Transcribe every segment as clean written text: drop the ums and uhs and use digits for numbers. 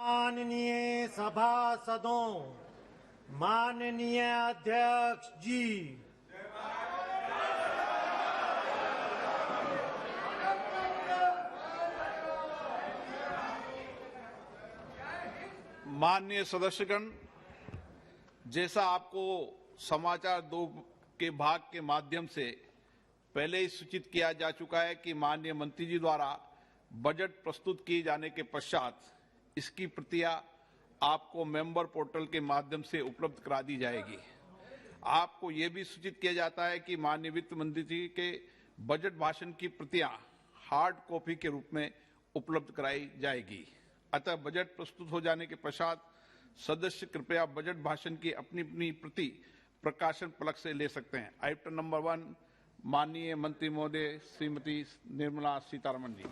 माननीय सभासदों, माननीय अध्यक्ष जी, माननीय सदस्यगण, जैसा आपको समाचार 2 के भाग के माध्यम से पहले ही सूचित किया जा चुका है कि माननीय मंत्री जी द्वारा बजट प्रस्तुत किए जाने के पश्चात इसकी प्रतियां आपको मेंबर पोर्टल के माध्यम से उपलब्ध करा दी जाएगी। आपको यह भी सूचित किया जाता है कि माननीय वित्त मंत्री जी के बजट भाषण की प्रतियां हार्ड कॉपी के रूप में उपलब्ध कराई जाएगी। अतः बजट प्रस्तुत हो जाने के पश्चात सदस्य कृपया बजट भाषण की अपनी अपनी प्रति प्रकाशन फलक से ले सकते हैं। आइटम नंबर 1, माननीय मंत्री महोदय श्रीमती निर्मला सीतारमण जी।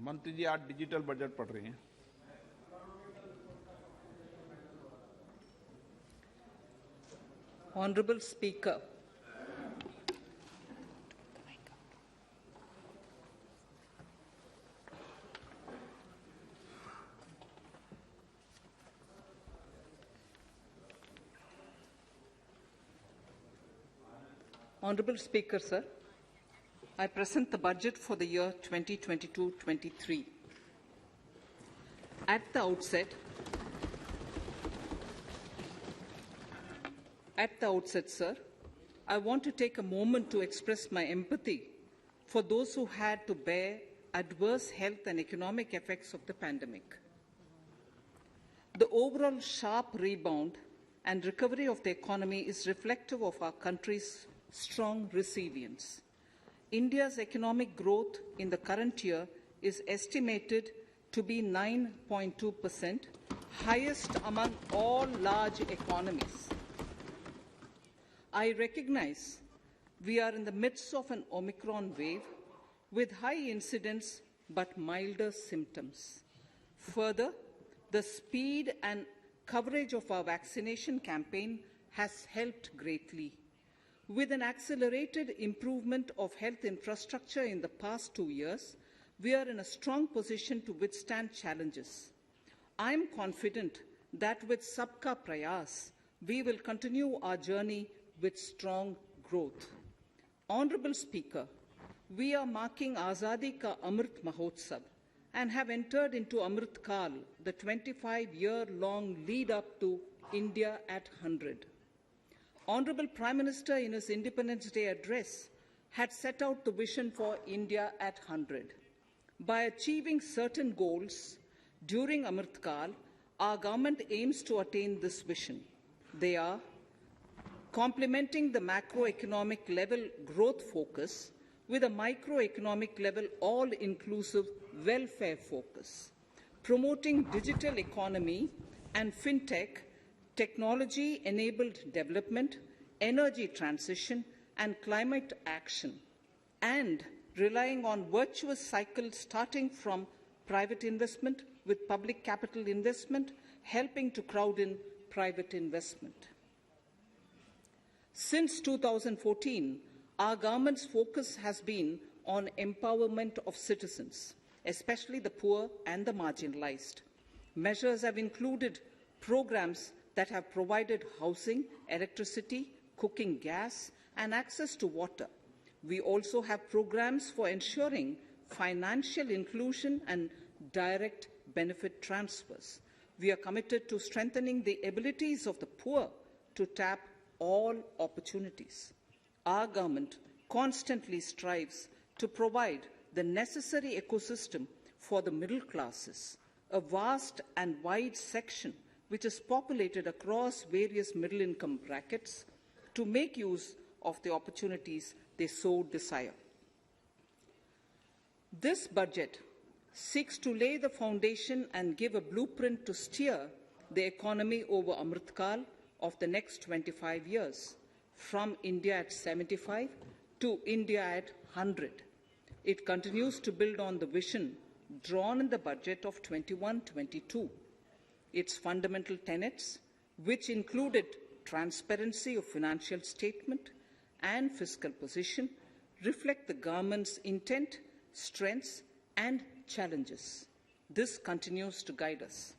मंत्री जी आज डिजिटल बजट पढ़ रही हैं। Honorable Speaker, Honorable Speaker, sir, I present the budget for the year 2022-23. At the outset, sir, I want to take a moment to express my empathy for those who had to bear adverse health and economic effects of the pandemic. The overall sharp rebound and recovery of the economy is reflective of our country's strong resilience. India's economic growth in the current year is estimated to be 9.2%, highest among all large economies. I recognize we are in the midst of an Omicron wave with high incidence but milder symptoms. Further, the speed and coverage of our vaccination campaign has helped greatly. With an accelerated improvement of health infrastructure in the past 2 years, we are in a strong position to withstand challenges. I am confident that with Sabka Prayas, we will continue our journey with strong growth. Honorable Speaker, we are marking Azadi Ka Amrit Mahotsav and have entered into Amrit Kal, the 25-year-long lead up to India at 100. Honorable Prime Minister, in his Independence Day address, had set out the vision for India at 100. By achieving certain goals during Amrit Kal, our government aims to attain this vision. They are complementing the macroeconomic level growth focus with a microeconomic level all-inclusive welfare focus, promoting digital economy and fintech, technology-enabled development, energy transition, and climate action, and relying on virtuous cycle starting from private investment with public capital investment, helping to crowd in private investment. Since 2014, our government's focus has been on empowerment of citizens, especially the poor and the marginalized. Measures have included programs that have provided housing, electricity, cooking gas, and access to water. We also have programs for ensuring financial inclusion and direct benefit transfers. We are committed to strengthening the abilities of the poor to tap all opportunities. Our government constantly strives to provide the necessary ecosystem for the middle classes, a vast and wide section which is populated across various middle-income brackets, to make use of the opportunities they so desire. This budget seeks to lay the foundation and give a blueprint to steer the economy over Amrit Kal of the next 25 years, from India at 75 to India at 100. It continues to build on the vision drawn in the budget of 21-22. Its fundamental tenets, which included transparency of financial statement, and fiscal position reflect the government's intent, strengths, and challenges. This continues to guide us.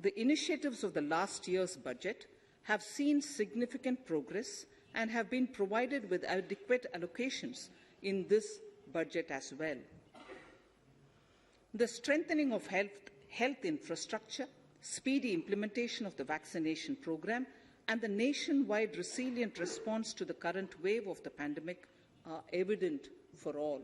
The initiatives of the last year's budget have seen significant progress and have been provided with adequate allocations in this budget as well. The strengthening of health infrastructure, speedy implementation of the vaccination program, and the nationwide resilient response to the current wave of the pandemic are evident for all.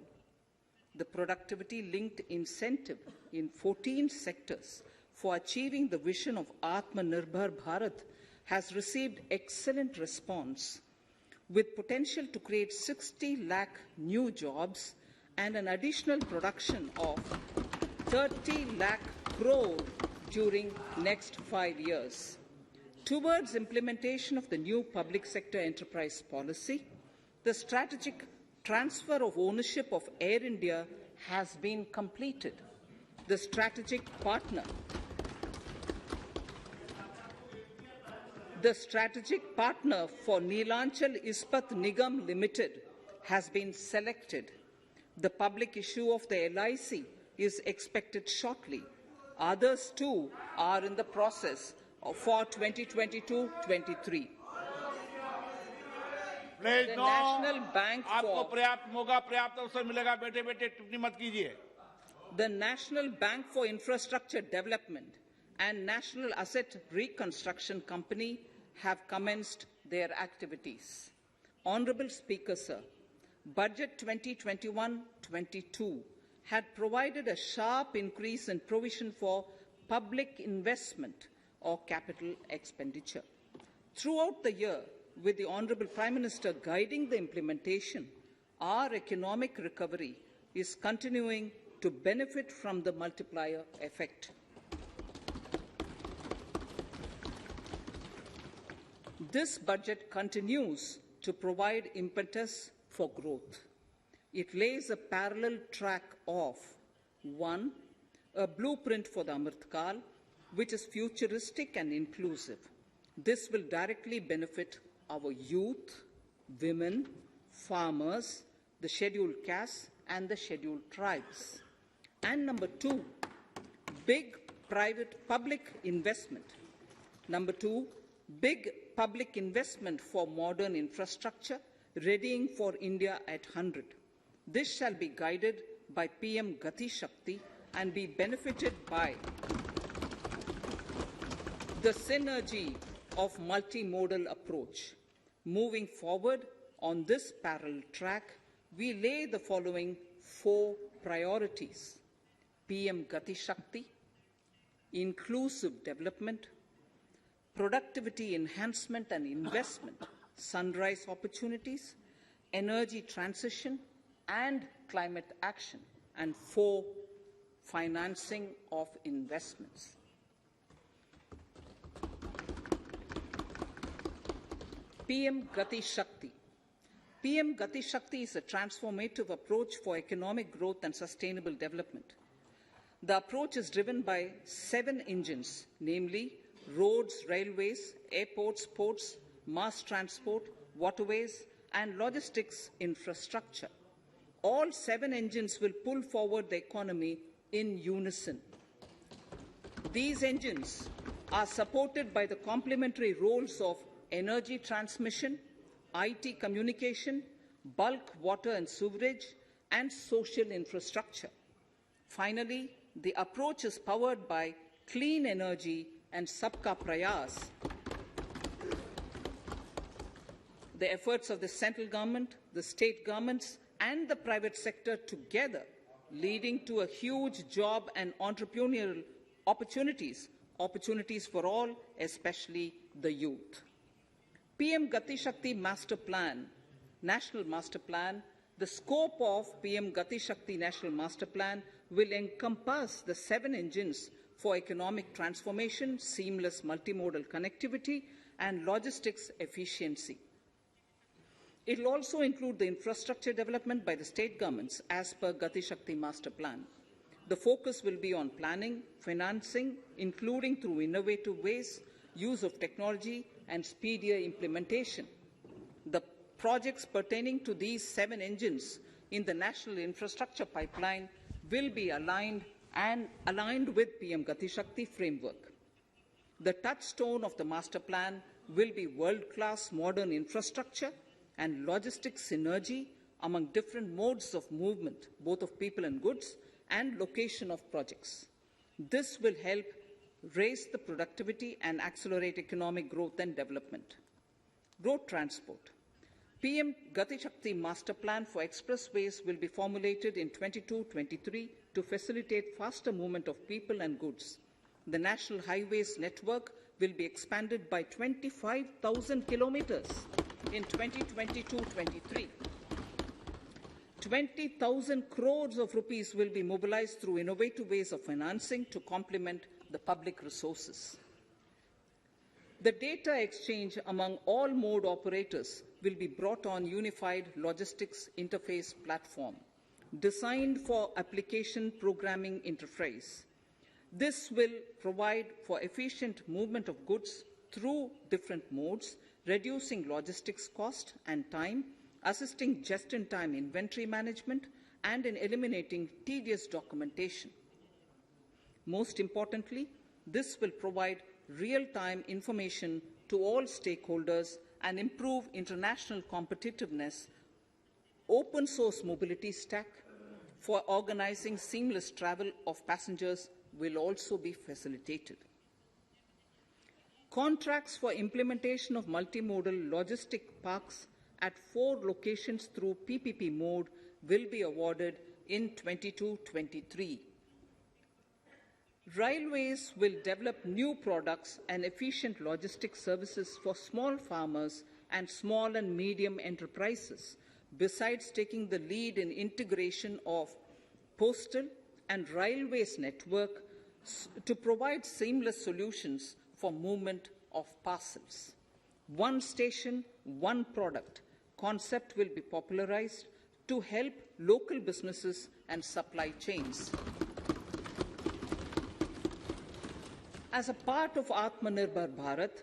The productivity-linked incentive in 14 sectors for achieving the vision of Atmanirbhar Bharat has received excellent response, with potential to create 60 lakh new jobs and an additional production of 30 lakh crore during next 5 years. Towards implementation of the new public sector enterprise policy, the strategic transfer of ownership of Air India has been completed. The strategic partner for Neelachal Ispat Nigam Limited has been selected. The public issue of the LIC is expected shortly. Others too are in the process for 2022-23. Please The no, National Bank आपको for पर्याप्त मौका पर्याप्त अवसर मिलेगा, बेटे बेटे टिप्पणी मत कीजिए. the National Bank for Infrastructure Development and National Asset Reconstruction Company have commenced their activities. Honourable Speaker, Sir, Budget 2021-22 had provided a sharp increase in provision for public investment or capital expenditure. Throughout the year, with the Honourable Prime Minister guiding the implementation, our economic recovery is continuing to benefit from the multiplier effect. This budget continues to provide impetus for growth. It lays a parallel track of 1. A blueprint for the Amritkal, which is futuristic and inclusive. This will directly benefit our youth, women, farmers, the scheduled castes, and the scheduled tribes. And number 2, big public investment. Number 2, big public investment for modern infrastructure, readying for India at 100. This shall be guided by PM Gati Shakti and be benefited by the synergy of multimodal approach. Moving forward on this parallel track, we lay the following 4 priorities: PM Gati Shakti, inclusive development, productivity enhancement and investment, sunrise opportunities, energy transition, and climate action, and 4, financing of investments. PM Gati Shakti. PM Gati Shakti is a transformative approach for economic growth and sustainable development. The approach is driven by 7 engines, namely roads, railways, airports, ports, mass transport, waterways, and logistics infrastructure. All 7 engines will pull forward the economy in unison. These engines are supported by the complementary roles of energy transmission, IT communication, bulk water and sewerage, and social infrastructure. Finally, the approach is powered by clean energy and Sabka Prayas. The efforts of the central government, the state governments, and the private sector together, leading to a huge job and entrepreneurial opportunities for all, especially the youth. PM Gati Shakti Master Plan, National Master Plan, the scope of PM Gati Shakti National Master Plan will encompass the 7 engines for economic transformation, seamless multimodal connectivity, and logistics efficiency. It will also include the infrastructure development by the state governments as per Gati Shakti Master Plan. The focus will be on planning, financing, including through innovative ways, use of technology, and speedier implementation. The Projects pertaining to these 7 engines in the National Infrastructure Pipeline will be aligned with PM Gati Shakti framework. The touchstone of the master plan will be world-class modern infrastructure and logistics synergy among different modes of movement, both of people and goods, and location of projects. This will help raise the productivity and accelerate economic growth and development. Road transport. PM Gati Shakti Master Plan for expressways will be formulated in 22-23 to facilitate faster movement of people and goods. The National Highways network will be expanded by 25,000 kilometers in 2022-23. 20,000 crores of rupees will be mobilized through innovative ways of financing to complement the public resources. The data exchange among all mode operators will be brought on unified logistics interface platform designed for application programming interface. This will provide for efficient movement of goods through different modes, reducing logistics cost and time, assisting just-in-time inventory management, and in eliminating tedious documentation. Most importantly, this will provide real-time information to all stakeholders and improve international competitiveness. Open source mobility stack for organizing seamless travel of passengers will also be facilitated. Contracts for implementation of multimodal logistic parks at 4 locations through PPP mode will be awarded in 22-23. Railways will develop new products and efficient logistic services for small farmers and small and medium enterprises, besides taking the lead in integration of postal and railways network to provide seamless solutions for movement of parcels. One station, one product concept will be popularized to help local businesses and supply chains. As a part of Atmanirbhar Bharat,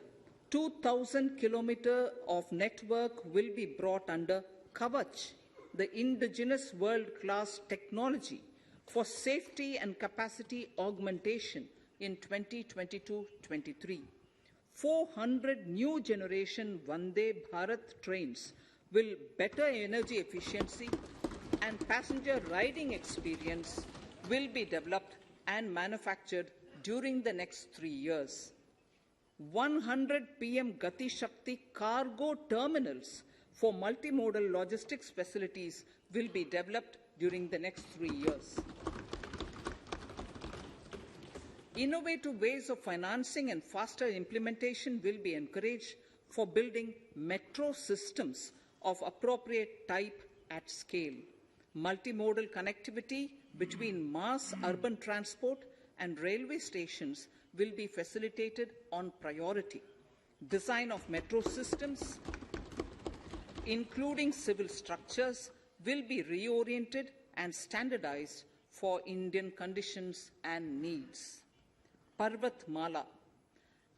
2,000 kilometers of network will be brought under Kavach, the indigenous world-class technology for safety and capacity augmentation in 2022-23. 400 new generation Vande Bharat trains will better energy efficiency and passenger riding experience will be developed and manufactured during the next 3 years. 100 PM Gati Shakti cargo terminals for multimodal logistics facilities will be developed during the next 3 years. Innovative ways of financing and faster implementation will be encouraged for building metro systems of appropriate type at scale. Multimodal connectivity between mass urban transport and railway stations will be facilitated on priority. Design of metro systems, including civil structures, will be reoriented and standardized for Indian conditions and needs. Parvat Mala,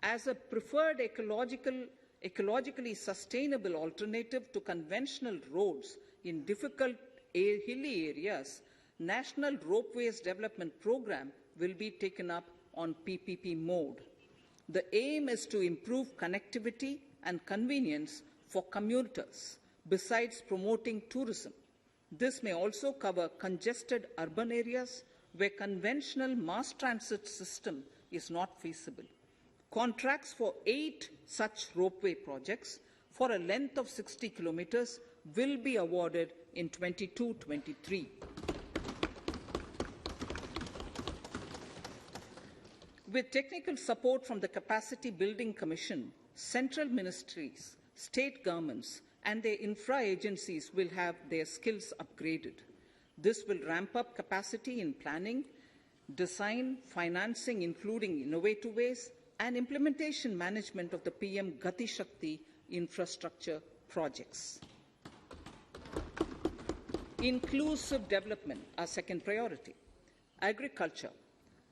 as a preferred ecologically sustainable alternative to conventional roads in difficult hilly areas, National Ropeways Development Program will be taken up on PPP mode. The aim is to improve connectivity and convenience for commuters, besides promoting tourism. This may also cover congested urban areas where conventional mass transit system is not feasible. Contracts for 8 such ropeway projects for a length of 60 kilometers will be awarded in 22-23. With technical support from the Capacity Building Commission, central ministries, state governments, and their infra agencies will have their skills upgraded. This will ramp up capacity in planning, design, financing, including innovative ways, and implementation management of the PM Gati Shakti infrastructure projects. Inclusive development, our second priority. Agriculture.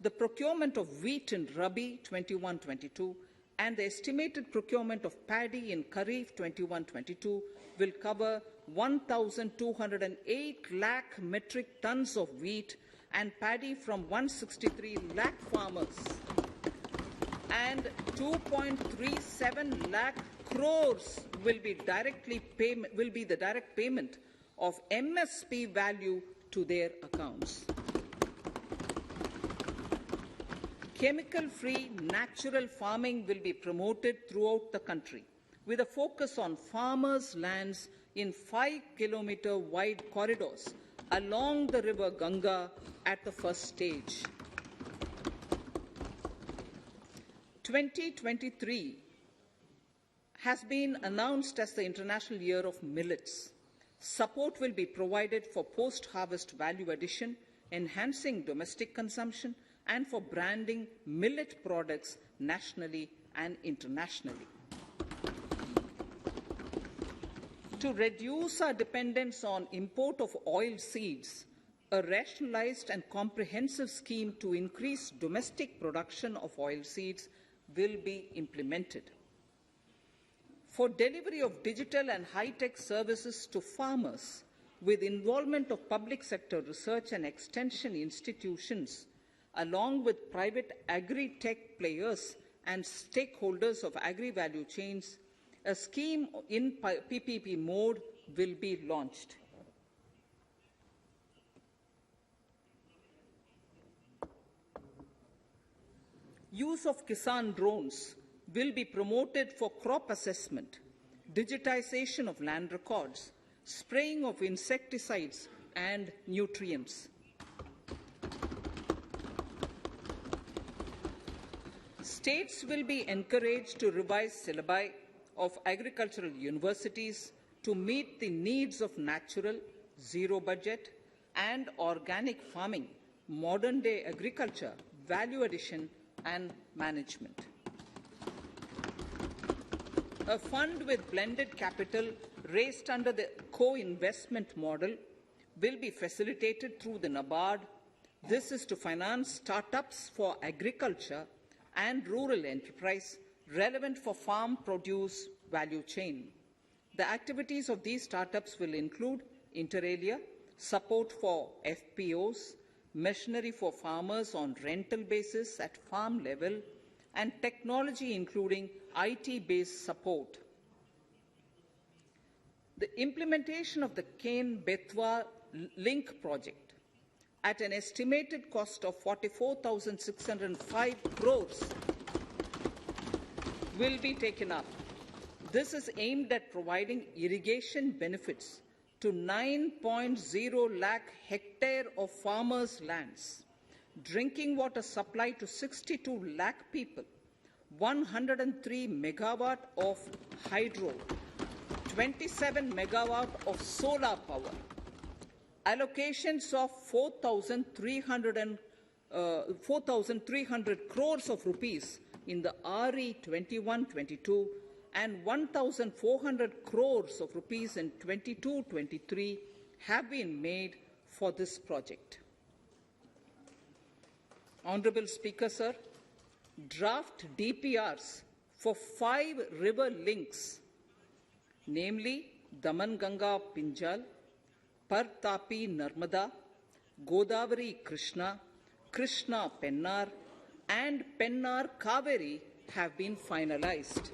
The procurement of wheat in Rabi 21-22 and the estimated procurement of paddy in Kharif 21-22 will cover 1,208 lakh metric tons of wheat and paddy from 163 lakh farmers, and 2.37 lakh crores will be the direct payment of MSP value to their accounts. Chemical-free natural farming will be promoted throughout the country, with a focus on farmers' lands in 5-kilometer wide corridors along the river Ganga at the first stage. 2023 has been announced as the International Year of Millets. Support will be provided for post-harvest value addition, enhancing domestic consumption, and for branding millet products nationally and internationally. To reduce our dependence on import of oil seeds, a rationalized and comprehensive scheme to increase domestic production of oil seeds will be implemented. For delivery of digital and high-tech services to farmers, with involvement of public sector research and extension institutions, along with private agri-tech players and stakeholders of agri-value chains, a scheme in PPP mode will be launched. Use of Kisan drones will be promoted for crop assessment, digitization of land records, spraying of insecticides and nutrients. States will be encouraged to revise syllabi of agricultural universities to meet the needs of natural, zero budget, and organic farming, modern-day agriculture, value addition, and management. A fund with blended capital raised under the co-investment model will be facilitated through the NABARD. This is to finance startups for agriculture and rural enterprise relevant for farm produce value chain. The activities of these startups will include inter alia, support for FPOs, machinery for farmers on rental basis at farm level, and technology including IT-based support. The implementation of the Ken-Betwa link project at an estimated cost of 44,605 crores will be taken up. This is aimed at providing irrigation benefits to 9.0 lakh hectare of farmers' lands, drinking water supply to 62 lakh people, 103 megawatt of hydro, 27 megawatt of solar power, allocations of 4,300 crores of rupees in the RE 21-22 and 1,400 crores of rupees in 22-23 have been made for this project. Honourable Speaker, sir, draft DPRs for 5 river links, namely Daman-Ganga Pinjal, Par-Tapi Narmada, Godavari Krishna, Krishna Pennar, and Pennar Kaveri have been finalized.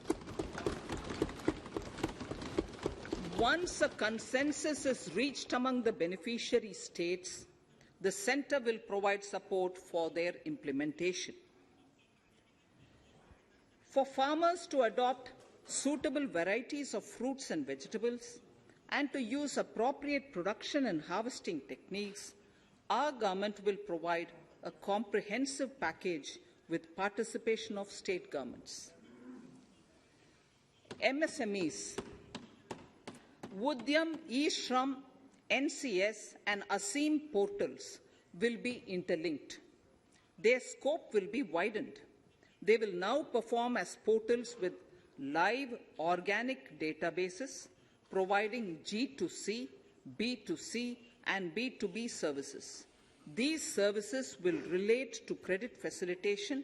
Once a consensus is reached among the beneficiary states, the Centre will provide support for their implementation. For farmers to adopt suitable varieties of fruits and vegetables and to use appropriate production and harvesting techniques, our government will provide a comprehensive package with participation of state governments. MSMEs, Udyam, eShram, NCS and ASEEM portals will be interlinked. Their scope will be widened. They will now perform as portals with live organic databases, providing G2C, B2C and B2B services. These services will relate to credit facilitation,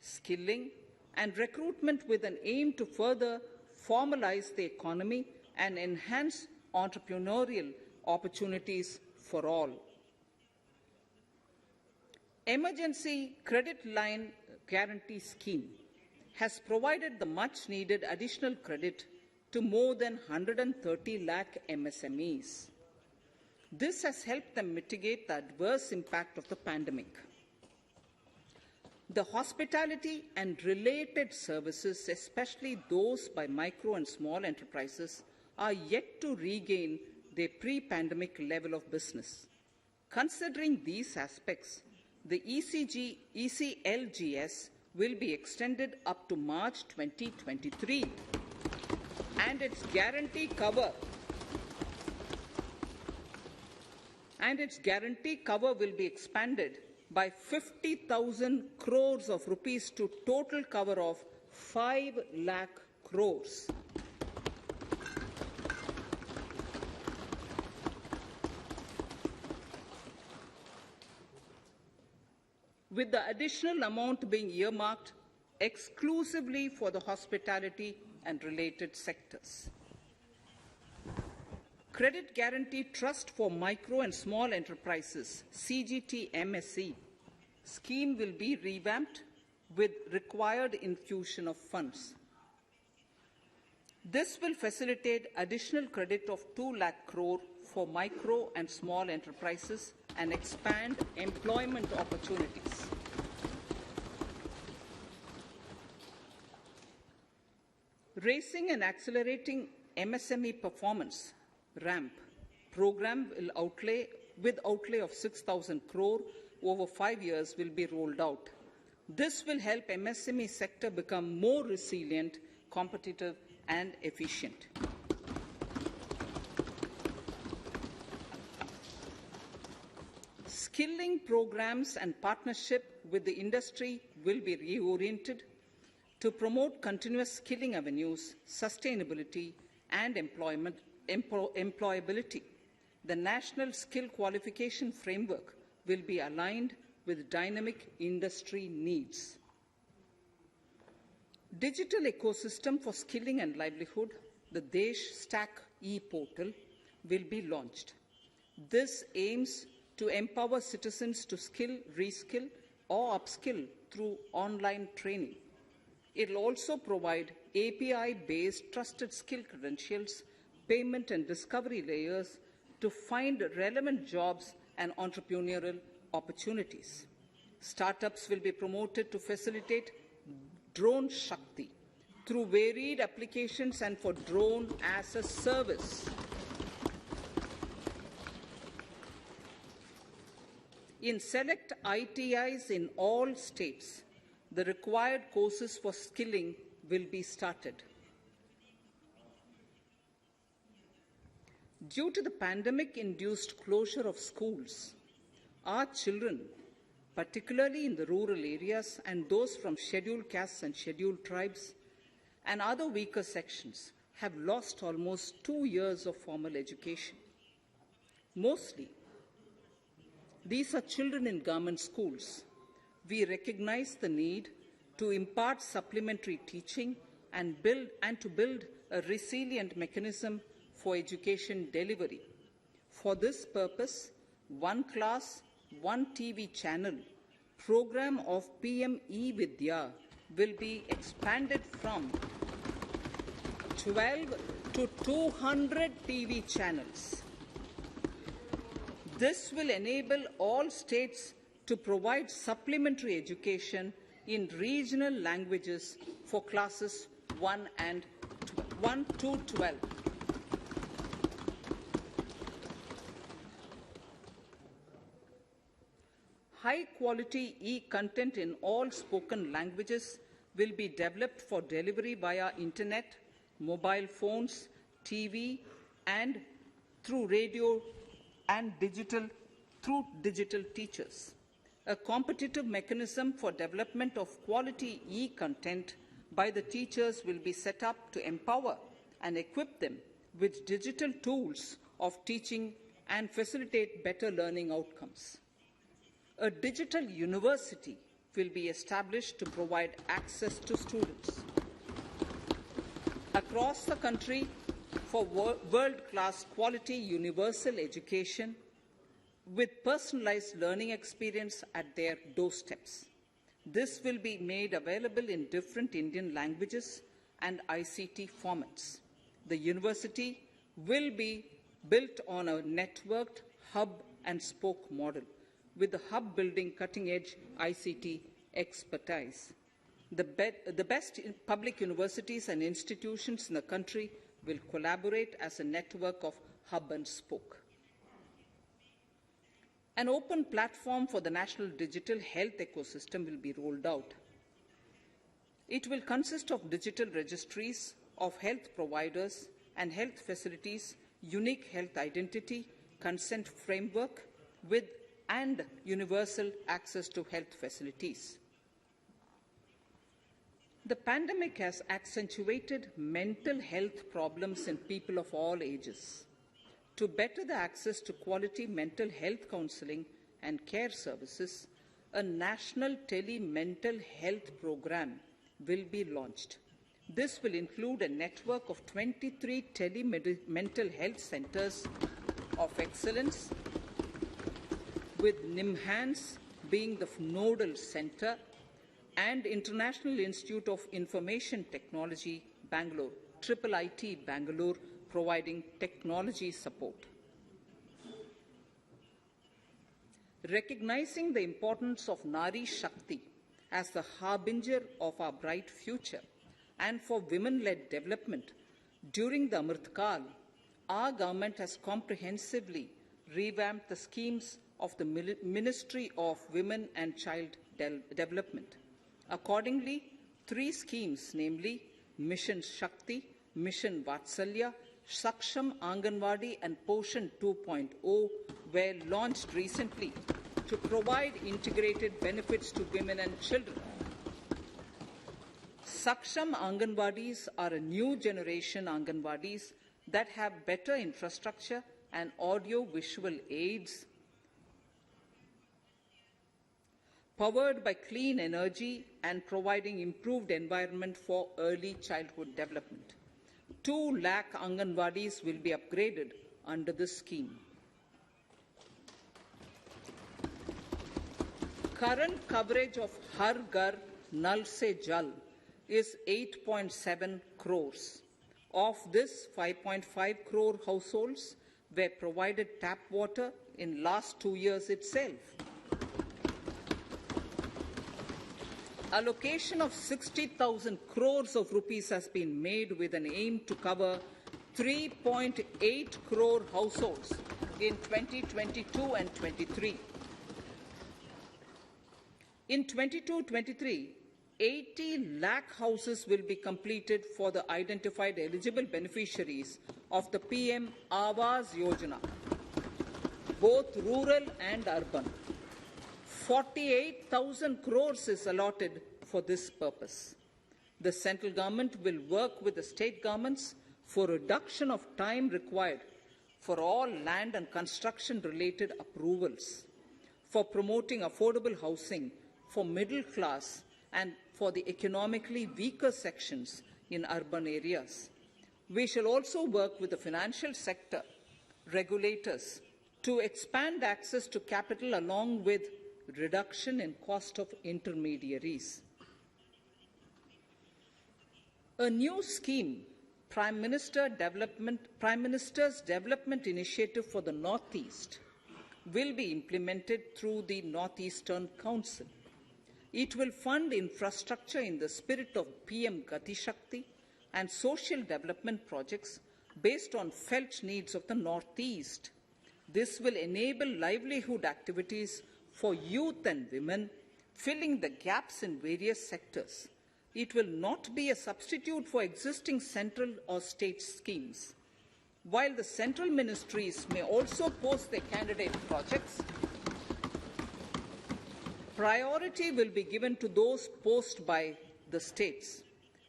skilling, and recruitment with an aim to further formalize the economy and enhance entrepreneurial opportunities for all. Emergency Credit Line Guarantee Scheme has provided the much-needed additional credit to more than 130 lakh MSMEs. This has helped them mitigate the adverse impact of the pandemic. The hospitality and related services, especially those by micro and small enterprises, are yet to regain their pre-pandemic level of business. Considering these aspects, the ECLGS will be extended up to March 2023, and its guarantee cover will be expanded by 50,000 crores of rupees to total cover of 5 lakh crores. With the additional amount being earmarked exclusively for the hospitality and related sectors. Credit Guarantee Trust for Micro and Small Enterprises, CGT-MSE, scheme will be revamped with required infusion of funds. This will facilitate additional credit of 2 lakh crore for micro and small enterprises and expand employment opportunities. Raising and Accelerating MSME Performance (RAMP) program with outlay of 6,000 crore over 5 years will be rolled out. This will help MSME sector become more resilient, competitive and efficient. Skilling programs and partnership with the industry will be reoriented to promote continuous skilling avenues, sustainability and employability. The National Skill Qualification Framework will be aligned with dynamic industry needs. Digital ecosystem for skilling and livelihood, the Desh Stack e-portal, will be launched. This aims to empower citizens to skill, reskill or upskill through online training. It will also provide API-based trusted skill credentials, payment and discovery layers to find relevant jobs and entrepreneurial opportunities. Startups will be promoted to facilitate Drone Shakti through varied applications and for drone as a service. In select ITIs in all states, the required courses for skilling will be started. Due to the pandemic-induced closure of schools, our children, particularly in the rural areas and those from scheduled castes and scheduled tribes and other weaker sections, have lost almost 2 years of formal education. Mostly, these are children in government schools. We recognize the need to impart supplementary teaching and to build a resilient mechanism for education delivery. For this purpose, One Class, One TV channel program of PM E-Vidya will be expanded from 12 to 200 TV channels. This will enable all states to provide supplementary education in regional languages for classes 1 to 12. High-quality e-content in all spoken languages will be developed for delivery via internet, mobile phones, TV, and through radio and digital teachers. A competitive mechanism for development of quality e-content by the teachers will be set up to empower and equip them with digital tools of teaching and facilitate better learning outcomes. A digital university will be established to provide access to students across the country for world-class quality universal education with personalized learning experience at their doorsteps. This will be made available in different Indian languages and ICT formats. The university will be built on a networked hub and spoke model, with the hub building cutting-edge ICT expertise. The best public universities and institutions in the country will collaborate as a network of hub and spoke. An open platform for the national digital health ecosystem will be rolled out. It will consist of digital registries of health providers and health facilities, unique health identity, consent framework, and universal access to health facilities. The pandemic has accentuated mental health problems in people of all ages. To better the access to quality mental health counseling and care services, a national Tele mental health program will be launched. This will include a network of 23 Tele mental health centers of excellence, with NIMHANS being the nodal center, and International Institute of Information Technology, Bangalore, IIIT Bangalore, providing technology support. Recognizing the importance of Nari Shakti as the harbinger of our bright future and for women-led development, during the Amrit Kal, our government has comprehensively revamped the schemes of the Ministry of Women and Child Development. Accordingly, 3 schemes, namely Mission Shakti, Mission Vatsalya, Saksham Anganwadi and Poshan 2.0 were launched recently to provide integrated benefits to women and children. Saksham Anganwadis are a new generation Anganwadis that have better infrastructure and audio-visual aids, powered by clean energy and providing improved environment for early childhood development. 2 lakh Anganwadis will be upgraded under this scheme. Current coverage of Har Ghar Nal Se Jal is 8.7 crores. Of this, 5.5 crore households were provided tap water in last 2 years itself. Allocation of 60,000 crores of rupees has been made with an aim to cover 3.8 crore households in 2022 and 23. In 22-23, 80 lakh houses will be completed for the identified eligible beneficiaries of the PM Awas Yojana, both rural and urban. 48,000 crores is allotted for this purpose. The central government will work with the state governments for reduction of time required for all land and construction-related approvals, for promoting affordable housing for middle class and for the economically weaker sections in urban areas. We shall also work with the financial sector, regulators, to expand access to capital along with reduction in cost of intermediaries. A new scheme, Prime Minister's Development Initiative for the Northeast, will be implemented through the Northeastern Council. It will fund infrastructure in the spirit of PM Gati Shakti and social development projects based on felt needs of the Northeast. This will enable livelihood activities for youth and women, filling the gaps in various sectors. It will not be a substitute for existing central or state schemes. While the central ministries may also post their candidate projects, priority will be given to those posted by the states.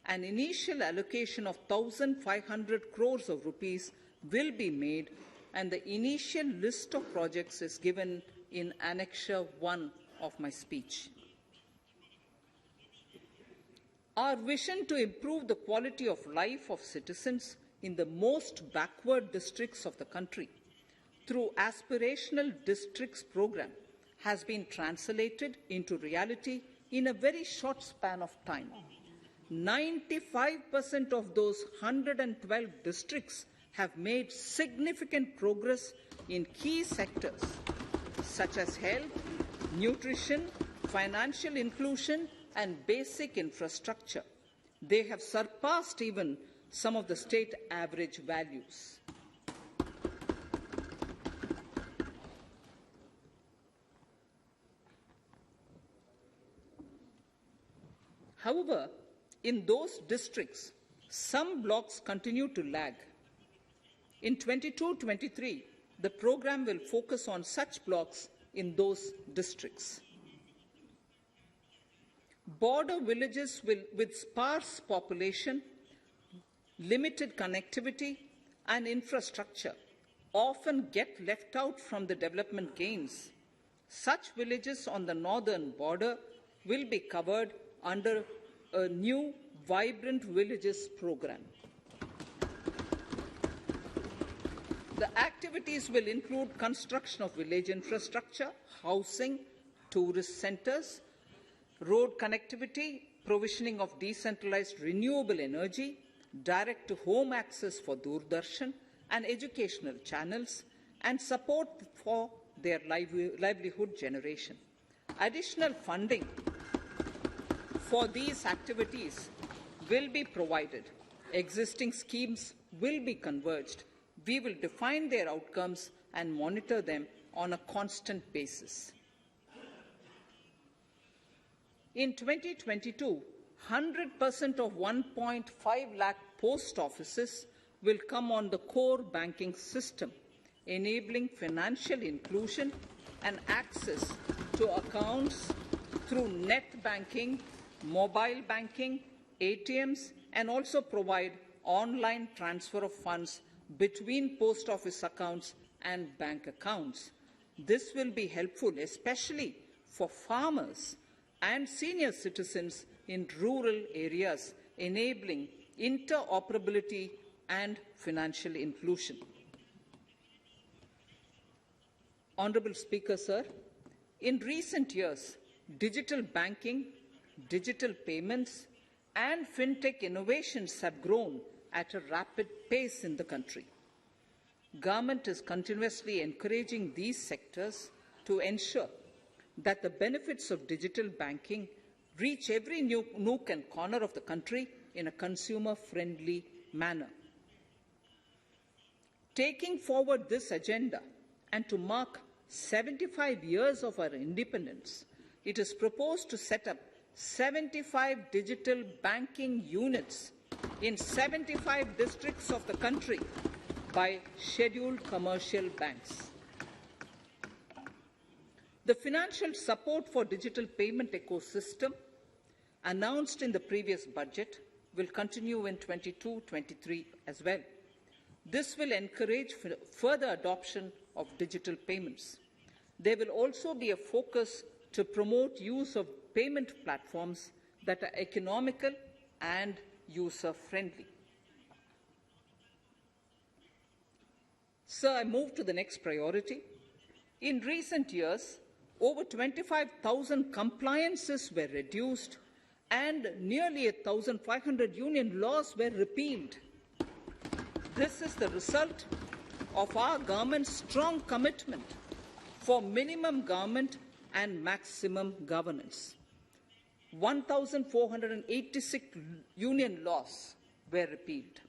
An initial allocation of 1,500 crores of rupees will be made, and the initial list of projects is given in Annexure 1 of my speech. Our vision to improve the quality of life of citizens in the most backward districts of the country through aspirational districts program has been translated into reality in a very short span of time. 95% of those 112 districts have made significant progress in key sectors such as health, nutrition, financial inclusion, and basic infrastructure. They have surpassed even some of the state average values. However, in those districts, some blocks continue to lag. In 22-23, the program will focus on such blocks in those districts. Border villages with sparse population, limited connectivity, and infrastructure often get left out from the development gains. Such villages on the northern border will be covered under a new Vibrant Villages program. The activities will include construction of village infrastructure, housing, tourist centers, road connectivity, provisioning of decentralized renewable energy, direct-to-home access for Doordarshan and educational channels, and support for their livelihood generation. Additional funding for these activities will be provided. Existing schemes will be converged. We will define their outcomes and monitor them on a constant basis. In 2022, 100% of 1.5 lakh post offices will come on the core banking system, enabling financial inclusion and access to accounts through net banking, mobile banking, ATMs, and also provide online transfer of funds between post office accounts and bank accounts. This will be helpful, especially for farmers and senior citizens in rural areas, enabling interoperability and financial inclusion. Honourable Speaker, sir, in recent years, digital banking, digital payments, and fintech innovations have grown at a rapid pace in the country. Government is continuously encouraging these sectors to ensure that the benefits of digital banking reach every nook and corner of the country in a consumer-friendly manner. Taking forward this agenda and to mark 75 years of our independence, it is proposed to set up 75 digital banking units in 75 districts of the country by scheduled commercial banks. The financial support for digital payment ecosystem announced in the previous budget will continue in 22-23 as well. This will encourage further adoption of digital payments. There will also be a focus to promote use of payment platforms that are economical and user-friendly. Sir, I move to the next priority. In recent years, over 25,000 compliances were reduced and nearly 1,500 union laws were repealed. This is the result of our government's strong commitment for minimum government and maximum governance. 1,486 union laws were repealed.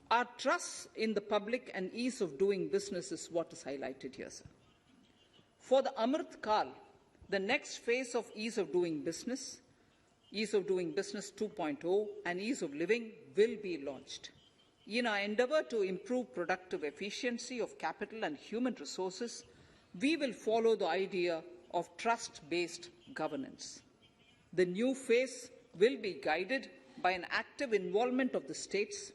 Our trust in the public and ease of doing business is what is highlighted here, sir. For the Amrit Kal, the next phase of ease of doing business 2.0 and ease of living will be launched. In our endeavour to improve productive efficiency of capital and human resources, we will follow the idea of trust-based governance. The new phase will be guided by an active involvement of the states,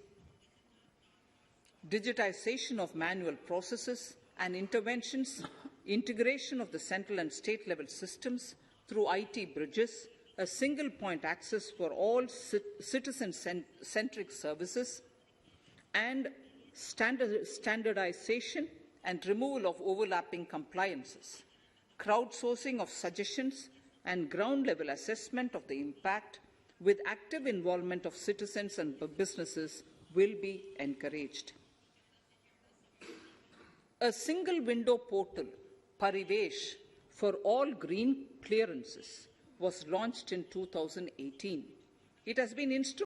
digitization of manual processes and interventions, integration of the central and state level systems through IT bridges, a single point access for all citizen-centric services, and standardization and removal of overlapping compliances, crowdsourcing of suggestions, and ground-level assessment of the impact with active involvement of citizens and businesses will be encouraged. A single window portal, Parivesh, for all green clearances was launched in 2018. It has been instrumental